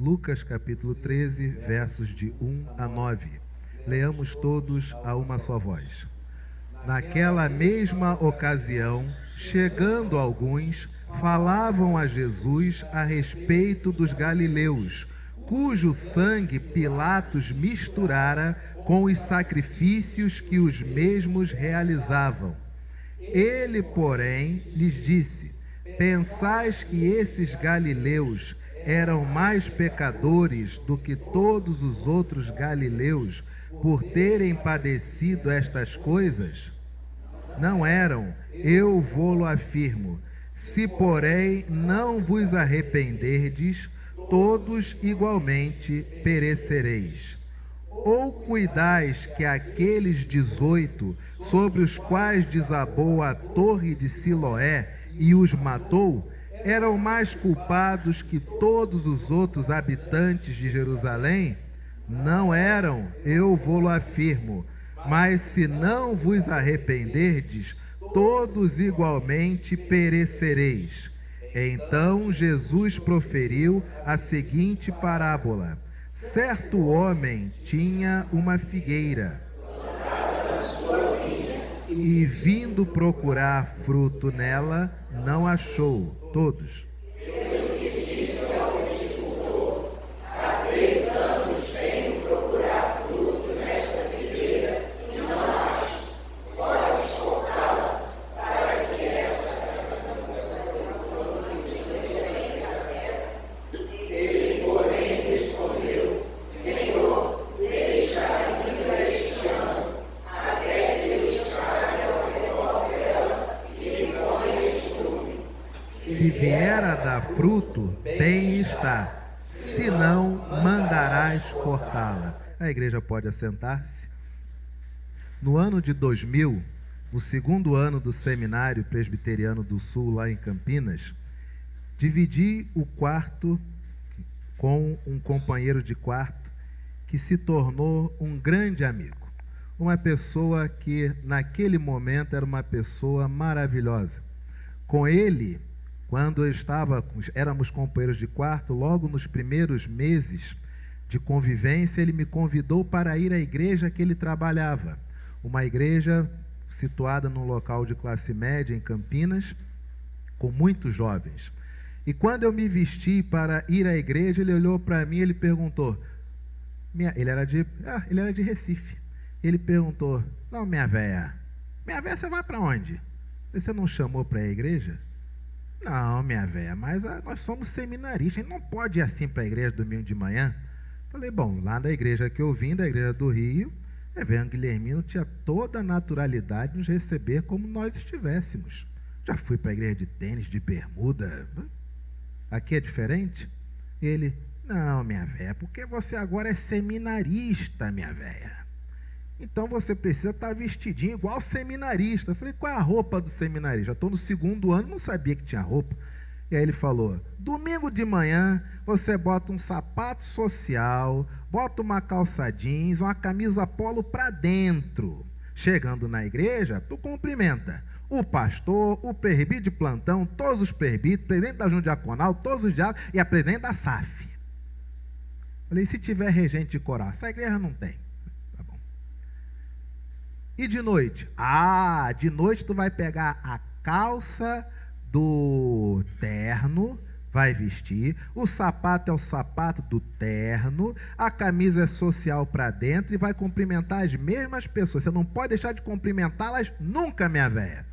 Lucas capítulo 13, versos de 1 a 9. Leamos todos a uma só voz. Naquela mesma ocasião, chegando alguns, falavam a Jesus a respeito dos galileus, cujo sangue Pilatos misturara com os sacrifícios que os mesmos realizavam. Ele, porém, lhes disse: pensais que esses galileus eram mais pecadores do que todos os outros galileus por terem padecido estas coisas? Não eram, eu vô-lo afirmo. Se, porém, não vos arrependerdes, todos igualmente perecereis. Ou cuidais que aqueles 18, sobre os quais desabou a torre de Siloé e os matou, eram mais culpados que todos os outros habitantes de Jerusalém? Não eram, eu vô-lo afirmo. Mas se não vos arrependerdes, todos igualmente perecereis. Então Jesus proferiu a seguinte parábola. Certo homem tinha uma figueira e, vindo procurar fruto nela, não achou. Todos. Se vier a dar fruto, bem está, se não, mandarás cortá-la. A igreja pode assentar-se. No ano de 2000, no segundo ano do Seminário Presbiteriano do Sul, lá em Campinas, dividi o quarto com um companheiro de quarto que se tornou um grande amigo. Uma pessoa que, naquele momento, era uma pessoa maravilhosa. Com ele, quando éramos companheiros de quarto, logo nos primeiros meses de convivência, ele me convidou para ir à igreja que ele trabalhava. Uma igreja situada num local de classe média em Campinas, com muitos jovens. E quando eu me vesti para ir à igreja, ele olhou para mim e ele perguntou, ele era de Recife. Ele perguntou, não, minha véia, você vai para onde? Você não chamou para a igreja? Não, minha véia, mas nós somos seminaristas, a gente não pode ir assim para a igreja domingo de manhã. Falei, bom, lá da igreja que eu vim, da igreja do Rio, Reverendo Guilhermino tinha toda a naturalidade de nos receber como nós estivéssemos. Já fui para a igreja de tênis, de bermuda. Aqui é diferente? Ele, não, minha véia, porque você agora é seminarista, minha véia. Então você precisa estar vestidinho igual seminarista. Eu falei, qual é a roupa do seminarista? Já estou no segundo ano, não sabia que tinha roupa. E aí ele falou, domingo de manhã você bota um sapato social, bota uma calça jeans, uma camisa polo para dentro. Chegando na igreja, tu cumprimenta o pastor, o presbítero de plantão, todos os presbíteros, presidente da junta diaconal, todos os diáconos e a presidente da SAF. Falei, se tiver regente de coral, essa igreja não tem. E de noite? De noite tu vai pegar a calça do terno, vai vestir, o sapato é o sapato do terno, a camisa é social para dentro e vai cumprimentar as mesmas pessoas. Você não pode deixar de cumprimentá-las nunca, minha véia.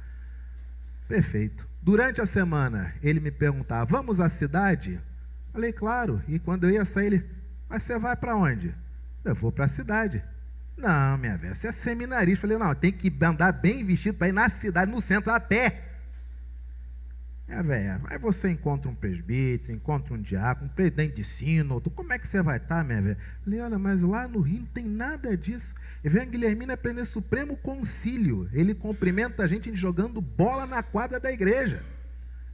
Perfeito. Durante a semana, ele me perguntava, vamos à cidade? Falei, claro. E quando eu ia sair, ele, mas você vai para onde? Eu vou para a cidade. Não, minha velha, você é seminarista. Falei, não, tem que andar bem vestido para ir na cidade, no centro, a pé. Minha velha, aí você encontra um presbítero, encontra um diácono, um presidente de sínodo, como é que você vai estar, minha velha? Falei, olha, mas lá no Rio não tem nada disso. Reverendo Guilhermino é presidente Supremo Concílio, ele cumprimenta a gente jogando bola na quadra da igreja.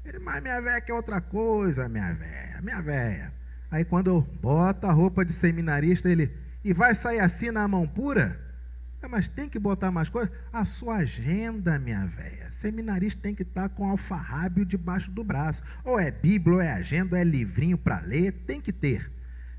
Ele, mas minha velha quer outra coisa, minha velha. Aí quando eu boto a roupa de seminarista, ele... E vai sair assim na mão pura? Mas tem que botar mais coisas? A sua agenda, minha véia. Seminarista tem que estar com alfarrábio debaixo do braço. Ou é Bíblia, ou é agenda, ou é livrinho para ler, tem que ter.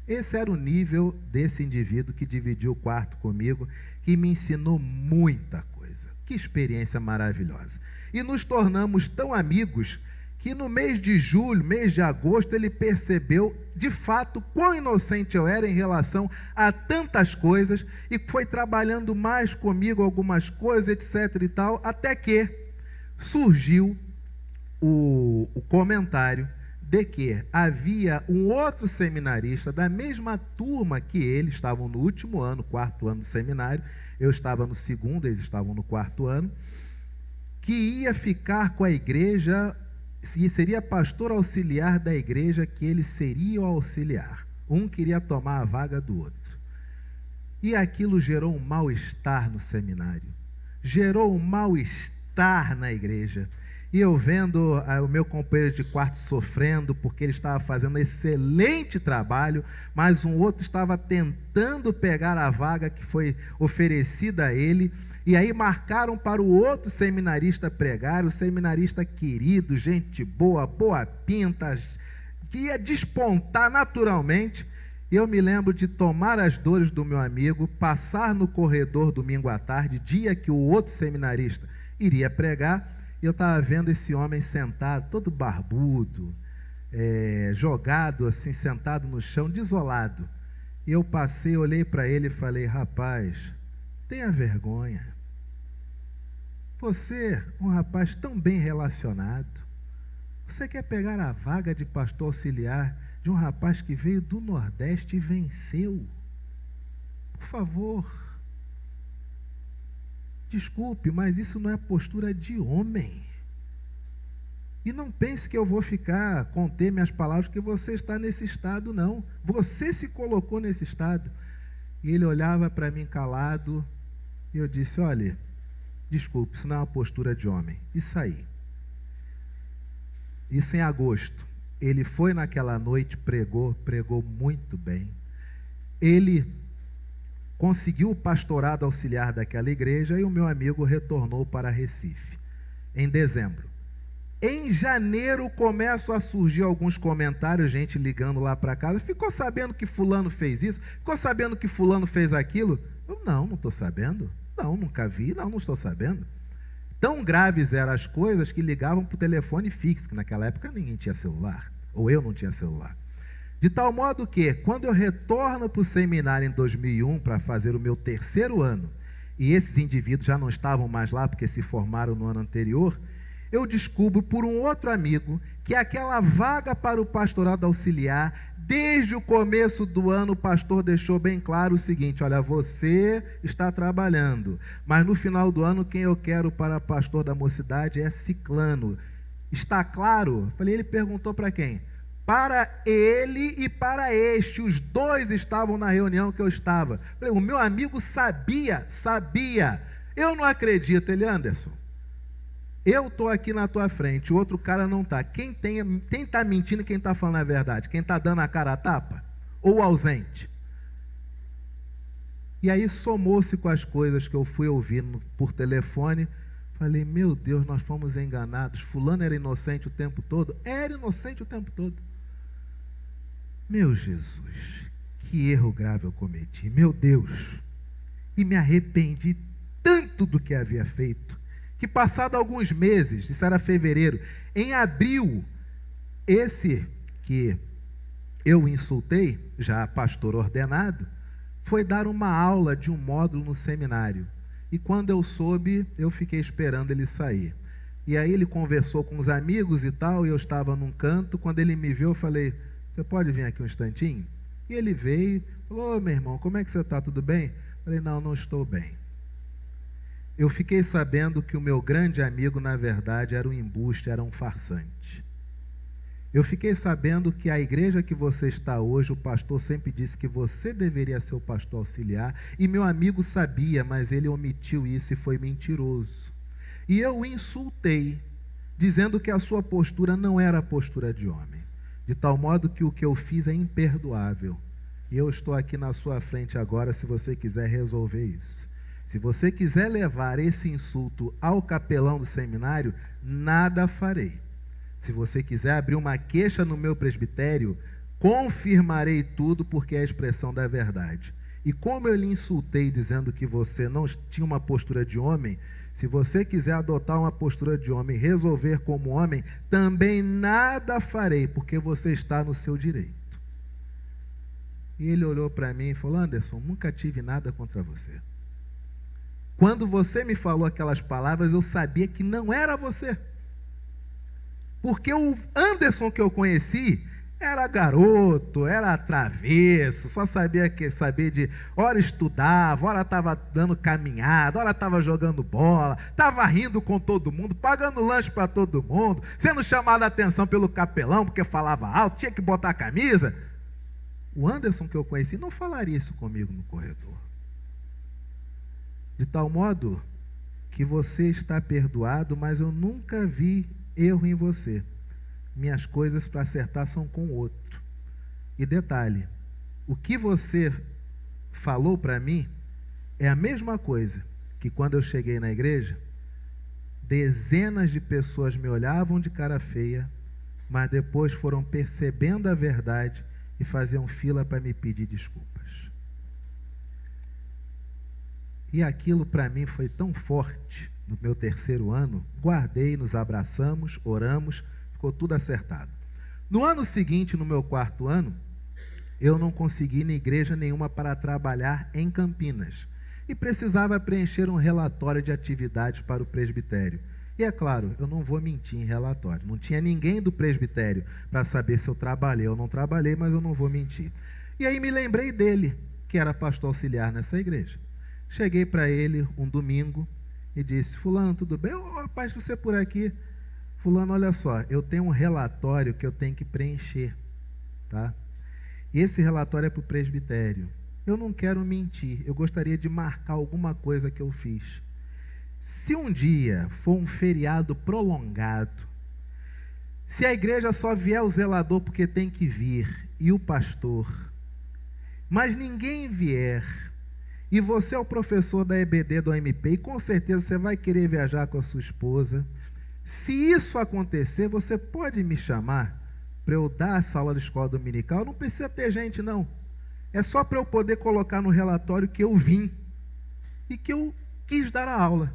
Esse era o nível desse indivíduo que dividiu o quarto comigo, que me ensinou muita coisa. Que experiência maravilhosa. E nos tornamos tão amigos que no mês de julho, mês de agosto, ele percebeu de fato quão inocente eu era em relação a tantas coisas e foi trabalhando mais comigo algumas coisas, etc e tal, até que surgiu o comentário de que havia um outro seminarista da mesma turma que ele, estavam no último ano, quarto ano do seminário, eu estava no segundo, eles estavam no quarto ano, que ia ficar com a igreja, e seria pastor auxiliar da igreja, que ele seria o auxiliar. Um queria tomar a vaga do outro. E aquilo gerou um mal-estar no seminário, gerou um mal-estar na igreja. E eu vendo o meu companheiro de quarto sofrendo, porque ele estava fazendo excelente trabalho, mas um outro estava tentando pegar a vaga que foi oferecida a ele. E aí marcaram para o outro seminarista pregar, o seminarista querido, gente boa, boa pinta, que ia despontar naturalmente. E eu me lembro de tomar as dores do meu amigo, passar no corredor domingo à tarde, dia que o outro seminarista iria pregar, e eu estava vendo esse homem sentado, todo barbudo, jogado assim, sentado no chão, desolado. E eu passei, olhei para ele e falei: rapaz, tenha vergonha. Você, um rapaz tão bem relacionado, você quer pegar a vaga de pastor auxiliar de um rapaz que veio do Nordeste e venceu? Por favor. Desculpe, mas isso não é postura de homem. E não pense que eu vou conter minhas palavras, porque você está nesse estado, não. Você se colocou nesse estado. E ele olhava para mim calado, e eu disse: olha, desculpe, isso não é uma postura de homem. E saí. Isso em agosto. Ele foi naquela noite, pregou muito bem. Ele conseguiu o pastorado auxiliar daquela igreja e o meu amigo retornou para Recife, em dezembro. Em janeiro começam a surgir alguns comentários, gente ligando lá para casa: ficou sabendo que fulano fez isso? Ficou sabendo que fulano fez aquilo? Eu: não estou sabendo. Não, nunca vi, não estou sabendo. Tão graves eram as coisas que ligavam para o telefone fixo, que naquela época ninguém tinha celular, ou eu não tinha celular. De tal modo que, quando eu retorno para o seminário em 2001 para fazer o meu terceiro ano, e esses indivíduos já não estavam mais lá porque se formaram no ano anterior, eu descubro por um outro amigo que aquela vaga para o pastorado auxiliar, desde o começo do ano, o pastor deixou bem claro o seguinte: olha, você está trabalhando, mas no final do ano quem eu quero para pastor da mocidade é ciclano. Está claro? Ele perguntou para quem? Para ele e para este, os dois estavam na reunião que eu estava. O meu amigo sabia. Eu não acredito. Ele: Anderson, eu estou aqui na tua frente, o outro cara não está. Quem está mentindo e quem está falando a verdade? Quem está dando a cara a tapa? Ou ausente? E aí somou-se com as coisas que eu fui ouvindo por telefone. Falei: meu Deus, nós fomos enganados. Fulano era inocente o tempo todo? Era inocente o tempo todo. Meu Jesus, que erro grave eu cometi, meu Deus. E me arrependi tanto do que havia feito, que passado alguns meses, isso era fevereiro, em abril, esse que eu insultei, já pastor ordenado, foi dar uma aula de um módulo no seminário. E quando eu soube, eu fiquei esperando ele sair. E aí ele conversou com os amigos e tal, e eu estava num canto. Quando ele me viu, eu falei: você pode vir aqui um instantinho? E ele veio, falou: ô, meu irmão, como é que você está? Tudo bem? Eu falei: não estou bem. Eu fiquei sabendo que o meu grande amigo, na verdade, era um embuste, era um farsante. Eu fiquei sabendo que a igreja que você está hoje, o pastor sempre disse que você deveria ser o pastor auxiliar, e meu amigo sabia, mas ele omitiu isso e foi mentiroso. E eu o insultei, dizendo que a sua postura não era a postura de homem. De tal modo que o que eu fiz é imperdoável. E eu estou aqui na sua frente agora, se você quiser resolver isso. Se você quiser levar esse insulto ao capelão do seminário, nada farei. Se você quiser abrir uma queixa no meu presbitério, confirmarei tudo porque é a expressão da verdade. E como eu lhe insultei dizendo que você não tinha uma postura de homem, se você quiser adotar uma postura de homem e resolver como homem, também nada farei, porque você está no seu direito. E ele olhou para mim e falou: Anderson, nunca tive nada contra você. Quando você me falou aquelas palavras, eu sabia que não era você. Porque o Anderson que eu conheci era garoto, era travesso, só sabia saber de hora estudava, hora estava dando caminhada, hora estava jogando bola, estava rindo com todo mundo, pagando lanche para todo mundo, sendo chamado a atenção pelo capelão porque falava alto, tinha que botar a camisa. O Anderson que eu conheci não falaria isso comigo no corredor. De tal modo que você está perdoado, mas eu nunca vi erro em você. Minhas coisas para acertar são com o outro. E detalhe, o que você falou para mim é a mesma coisa que quando eu cheguei na igreja, dezenas de pessoas me olhavam de cara feia, mas depois foram percebendo a verdade e faziam fila para me pedir desculpas. E aquilo para mim foi tão forte no meu terceiro ano, guardei, nos abraçamos, oramos, ficou tudo acertado. No ano seguinte, no meu quarto ano, eu não consegui ir na igreja nenhuma para trabalhar em Campinas e precisava preencher um relatório de atividades para o presbitério. E é claro, eu não vou mentir em relatório. Não tinha ninguém do presbitério para saber se eu trabalhei ou não trabalhei, mas eu não vou mentir. E aí me lembrei dele, que era pastor auxiliar nessa igreja. Cheguei para ele um domingo e disse: Fulano, tudo bem? Rapaz, você por aqui? Fulano, olha só, eu tenho um relatório que eu tenho que preencher, tá? E esse relatório é para o presbitério. Eu não quero mentir, eu gostaria de marcar alguma coisa que eu fiz. Se um dia for um feriado prolongado, se a igreja só vier o zelador porque tem que vir, e o pastor, mas ninguém vier, e você é o professor da EBD do OMP, e com certeza você vai querer viajar com a sua esposa, se isso acontecer, você pode me chamar para eu dar essa aula de escola dominical? Não precisa ter gente, não. É só para eu poder colocar no relatório que eu vim e que eu quis dar a aula,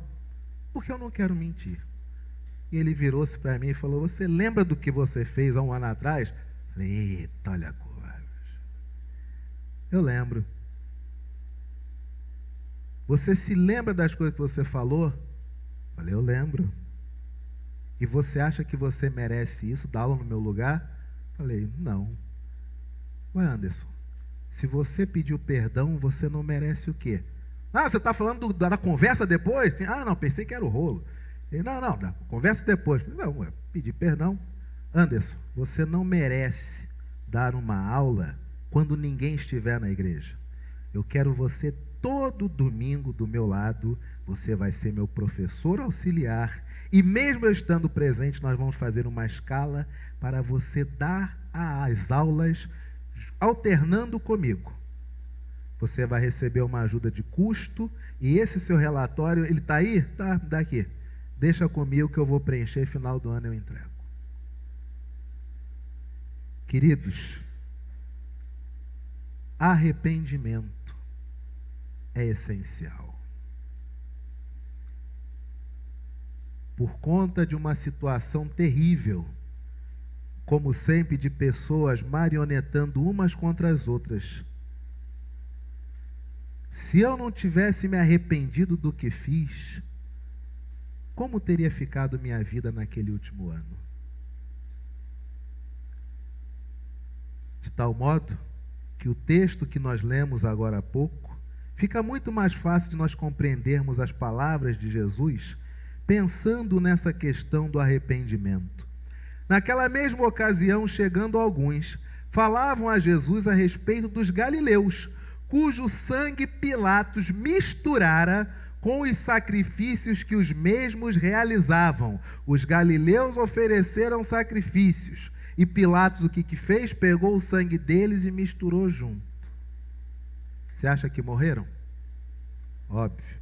porque eu não quero mentir. E ele virou-se para mim e falou: você lembra do que você fez há um ano atrás? Falei: eita, olha a coisa. Eu lembro. Você se lembra das coisas que você falou? Falei: eu lembro. E você acha que você merece isso, dar aula no meu lugar? Falei: não. Ué, Anderson, se você pediu perdão, você não merece o quê? Ah, você está falando da conversa depois? Ah, não, pensei que era o rolo. Não, conversa depois. Não, pedir perdão. Anderson, você não merece dar uma aula quando ninguém estiver na igreja. Eu quero você todo domingo do meu lado, você vai ser meu professor auxiliar, e mesmo eu estando presente, nós vamos fazer uma escala para você dar as aulas alternando comigo. Você vai receber uma ajuda de custo, e esse seu relatório, ele está aí? Tá, daqui. Deixa comigo que eu vou preencher, final do ano eu entrego. Queridos, arrependimento é essencial. Por conta de uma situação terrível, como sempre, de pessoas marionetando umas contra as outras. Se eu não tivesse me arrependido do que fiz, como teria ficado minha vida naquele último ano? De tal modo que o texto que nós lemos agora há pouco, fica muito mais fácil de nós compreendermos as palavras de Jesus, pensando nessa questão do arrependimento. Naquela mesma ocasião, chegando alguns, falavam a Jesus a respeito dos galileus, cujo sangue Pilatos misturara com os sacrifícios que os mesmos realizavam. Os galileus ofereceram sacrifícios, e Pilatos o que fez? Pegou o sangue deles e misturou junto. Você acha que morreram? Óbvio.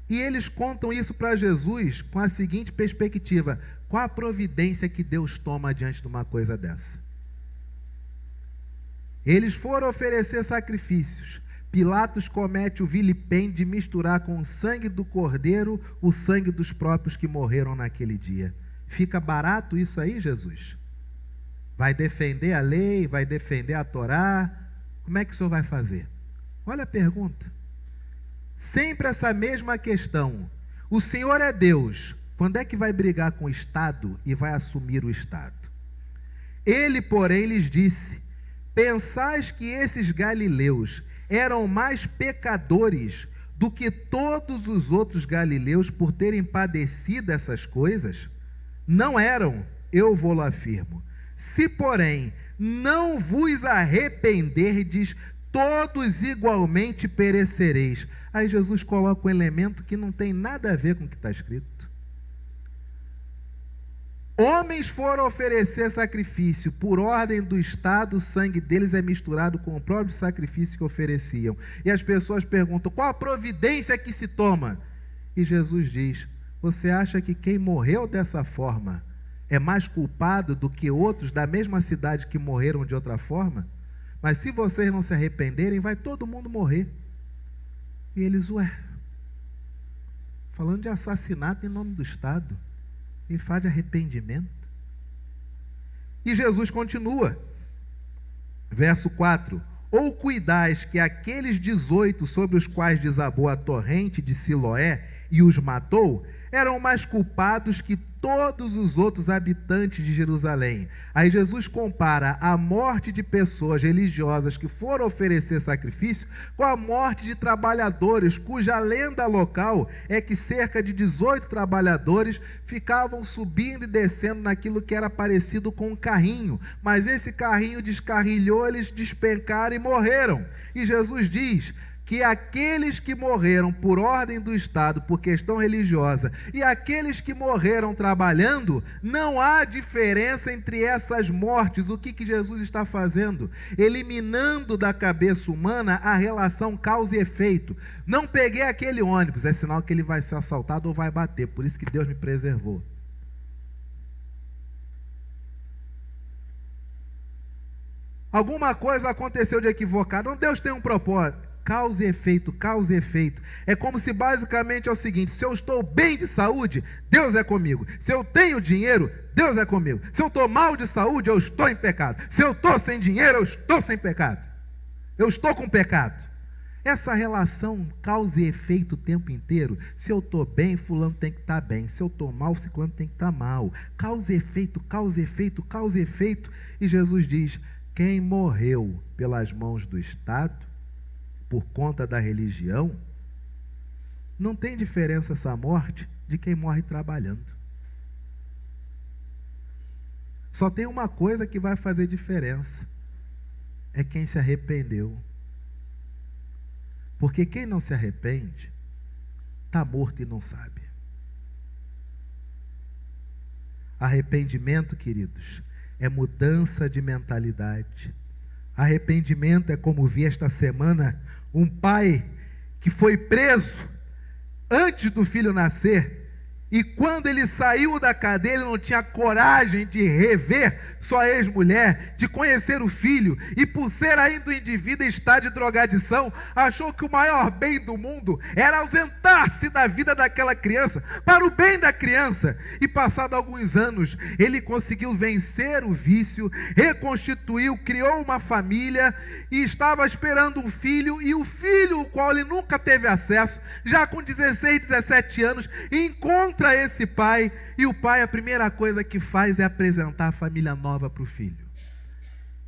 E eles contam isso para Jesus com a seguinte perspectiva: qual a providência que Deus toma diante de uma coisa dessa? Eles foram oferecer sacrifícios. Pilatos comete o vilipêndio de misturar com o sangue do cordeiro o sangue dos próprios que morreram naquele dia. Fica barato isso aí, Jesus? Vai defender a lei, vai defender a Torá? Como é que o senhor vai fazer? Olha a pergunta. Sempre essa mesma questão. O Senhor é Deus. Quando é que vai brigar com o Estado e vai assumir o Estado? Ele, porém, lhes disse: pensais que esses galileus eram mais pecadores do que todos os outros galileus por terem padecido essas coisas? Não eram, eu vou-lo afirmo. Se, porém, não vos arrependerdes, todos igualmente perecereis. Aí Jesus coloca um elemento que não tem nada a ver com o que está escrito. Homens foram oferecer sacrifício, por ordem do Estado, o sangue deles é misturado com o próprio sacrifício que ofereciam. E as pessoas perguntam: qual a providência que se toma? E Jesus diz: você acha que quem morreu dessa forma é mais culpado do que outros da mesma cidade que morreram de outra forma? Mas se vocês não se arrependerem, vai todo mundo morrer. E eles, falando de assassinato em nome do Estado, ele fala de arrependimento. E Jesus continua, verso 4: ou cuidais que aqueles 18 sobre os quais desabou a torrente de Siloé e os matou, eram mais culpados que todos os outros habitantes de Jerusalém. Aí Jesus compara a morte de pessoas religiosas que foram oferecer sacrifício com a morte de trabalhadores, cuja lenda local é que cerca de 18 trabalhadores ficavam subindo e descendo naquilo que era parecido com um carrinho, mas esse carrinho descarrilhou, eles despencaram e morreram. E Jesus diz que aqueles que morreram por ordem do Estado, por questão religiosa, e aqueles que morreram trabalhando, não há diferença entre essas mortes. O que Jesus está fazendo? Eliminando da cabeça humana a relação causa e efeito. Não peguei aquele ônibus, é sinal que ele vai ser assaltado ou vai bater, por isso que Deus me preservou. Alguma coisa aconteceu de equivocado. Não, Deus tem um propósito. Causa e efeito, causa e efeito. É como se basicamente é o seguinte: se eu estou bem de saúde, Deus é comigo. Se eu tenho dinheiro, Deus é comigo. Se eu estou mal de saúde, eu estou em pecado. Se eu estou sem dinheiro, eu estou sem pecado. Eu estou com pecado. Essa relação causa e efeito o tempo inteiro. Se eu estou bem, fulano tem que estar bem. Se eu estou mal, fulano tem que estar mal. Causa e efeito, causa e efeito, causa e efeito. E Jesus diz: quem morreu pelas mãos do Estado, por conta da religião, não tem diferença essa morte de quem morre trabalhando. Só tem uma coisa que vai fazer diferença: é quem se arrependeu. Porque quem não se arrepende está morto e não sabe. Arrependimento, queridos, é mudança de mentalidade. Arrependimento é como vi esta semana um pai que foi preso antes do filho nascer, e quando ele saiu da cadeia, ele não tinha coragem de rever sua ex-mulher, de conhecer o filho, e por ser ainda um indivíduo em estado de drogadição, achou que o maior bem do mundo era ausentar-se da vida daquela criança, para o bem da criança. E passado alguns anos, ele conseguiu vencer o vício, reconstituiu, criou uma família, e estava esperando um filho, e o filho, o qual ele nunca teve acesso, já com 16, 17 anos, encontra esse pai, e o pai, a primeira coisa que faz é apresentar a família nova para o filho.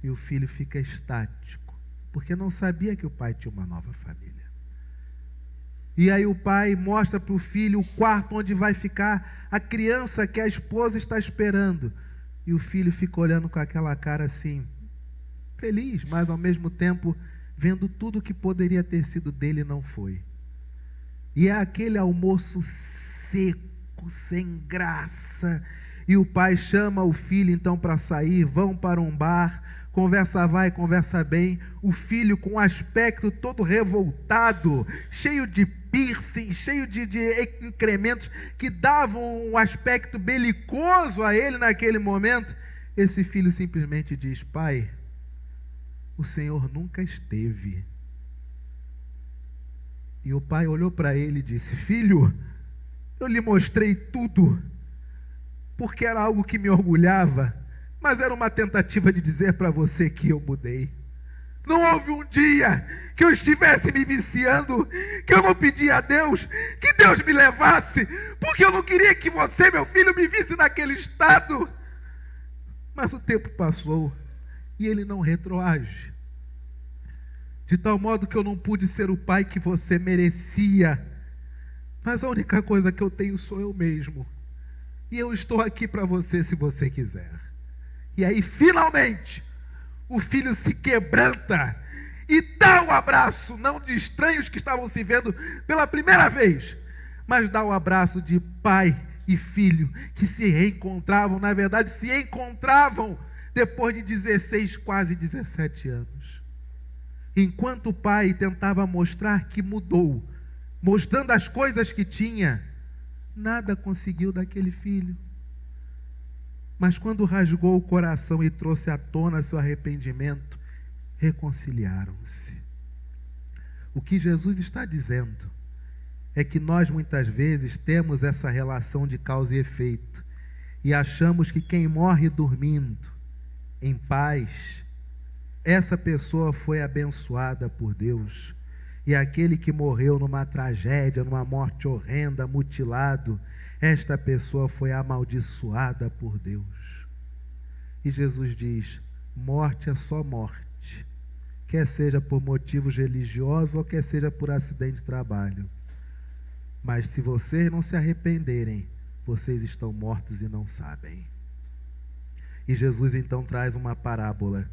E o filho fica estático, porque não sabia que o pai tinha uma nova família. E aí o pai mostra para o filho o quarto onde vai ficar a criança que a esposa está esperando. E o filho fica olhando com aquela cara assim, feliz, mas ao mesmo tempo vendo tudo que poderia ter sido dele e não foi. E é aquele almoço seco, sem graça, e o pai chama o filho então para sair, vão para um bar, conversa vai, conversa bem, o filho com um aspecto todo revoltado, cheio de piercing, cheio de incrementos que davam um aspecto belicoso a ele naquele momento. Esse filho simplesmente diz: pai, o Senhor nunca esteve. E o pai olhou para ele e disse: filho, eu lhe mostrei tudo, porque era algo que me orgulhava, mas era uma tentativa de dizer para você que eu mudei. Não houve um dia que eu estivesse me viciando, que eu não pedi a Deus que Deus me levasse, porque eu não queria que você, meu filho, me visse naquele estado. Mas o tempo passou e ele não retroage. De tal modo que eu não pude ser o pai que você merecia. Mas a única coisa que eu tenho sou eu mesmo. E eu estou aqui para você se você quiser. E aí, finalmente, o filho se quebranta e dá um abraço, não de estranhos que estavam se vendo pela primeira vez, mas dá um abraço de pai e filho que se reencontravam, na verdade, se encontravam depois de 16, quase 17 anos. Enquanto o pai tentava mostrar que mudou, mostrando as coisas que tinha, nada conseguiu daquele filho. Mas quando rasgou o coração e trouxe à tona seu arrependimento, reconciliaram-se. O que Jesus está dizendo é que nós muitas vezes temos essa relação de causa e efeito e achamos que quem morre dormindo, em paz, essa pessoa foi abençoada por Deus, e aquele que morreu numa tragédia, numa morte horrenda, mutilado, esta pessoa foi amaldiçoada por Deus. E Jesus diz: morte é só morte, quer seja por motivos religiosos ou quer seja por acidente de trabalho. Mas se vocês não se arrependerem, vocês estão mortos e não sabem. E Jesus então traz uma parábola.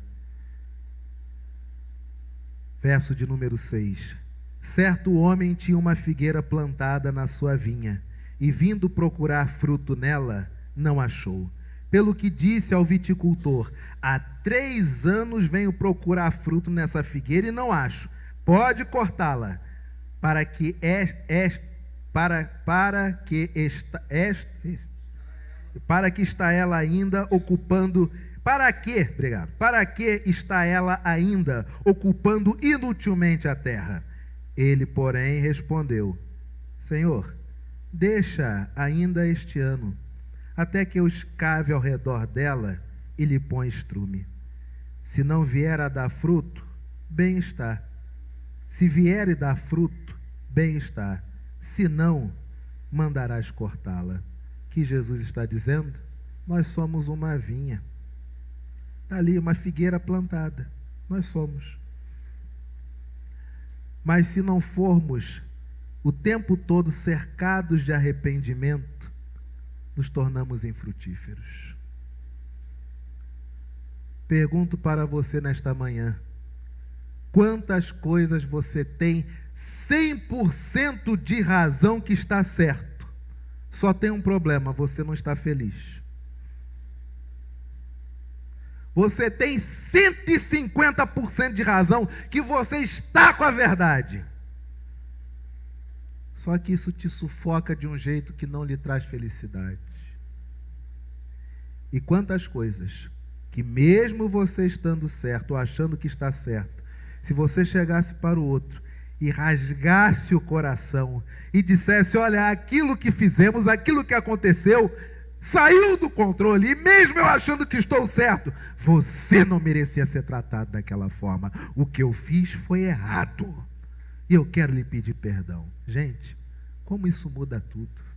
Verso de número 6. Certo homem tinha uma figueira plantada na sua vinha, e vindo procurar fruto nela, não achou. Pelo que disse ao viticultor: há 3 anos venho procurar fruto nessa figueira e não acho. Pode cortá-la, para que está ela ainda ocupando. Para que está ela ainda ocupando inutilmente a terra? Ele, porém, respondeu: Senhor, deixa ainda este ano, até que eu escave ao redor dela e lhe ponha estrume. Se não vier a dar fruto, bem está. Se vier e dar fruto, bem está. Se não, mandarás cortá-la. Que Jesus está dizendo? Nós somos uma vinha. Está ali uma figueira plantada. Nós somos. Mas se não formos o tempo todo cercados de arrependimento, nos tornamos infrutíferos. Pergunto para você nesta manhã: quantas coisas você tem 100% de razão que está certo? Só tem um problema: você não está feliz. Você tem 150% de razão que você está com a verdade. Só que isso te sufoca de um jeito que não lhe traz felicidade. E quantas coisas que mesmo você estando certo, ou achando que está certo, se você chegasse para o outro e rasgasse o coração e dissesse: olha, aquilo que fizemos, aquilo que aconteceu, saiu do controle, e mesmo eu achando que estou certo, você não merecia ser tratado daquela forma. O que eu fiz foi errado, e eu quero lhe pedir perdão. Gente, como isso muda tudo.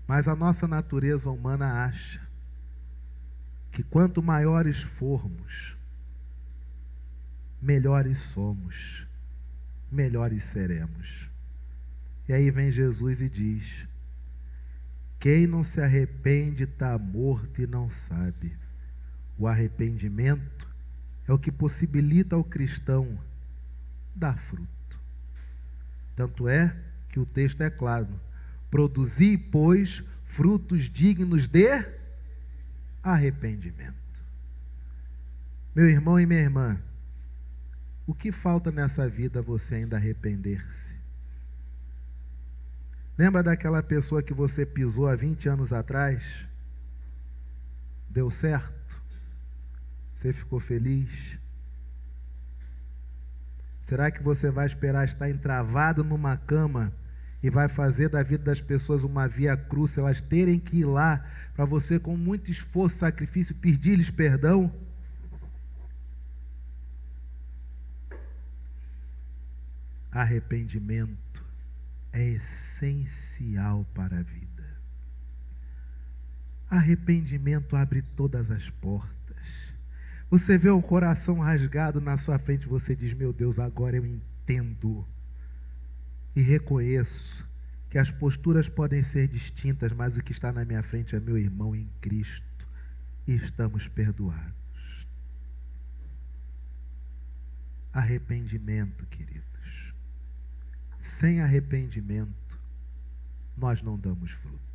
Mas a nossa natureza humana acha que quanto maiores formos, melhores somos, melhores seremos. E aí vem Jesus e diz: quem não se arrepende está morto e não sabe. O arrependimento é o que possibilita ao cristão dar fruto. Tanto é que o texto é claro: produzi, pois, frutos dignos de arrependimento. Meu irmão e minha irmã, o que falta nessa vida você ainda arrepender-se? Lembra daquela pessoa que você pisou há 20 anos atrás? Deu certo? Você ficou feliz? Será que você vai esperar estar entravado numa cama e vai fazer da vida das pessoas uma via cruz, elas terem que ir lá para você, com muito esforço, sacrifício, pedir-lhes perdão? Arrependimento é essencial para a vida. Arrependimento abre todas as portas. Você vê um coração rasgado na sua frente, você diz: meu Deus, agora eu entendo e reconheço que as posturas podem ser distintas, mas o que está na minha frente é meu irmão em Cristo e estamos perdoados. Arrependimento, queridos. Sem arrependimento, nós não damos fruto.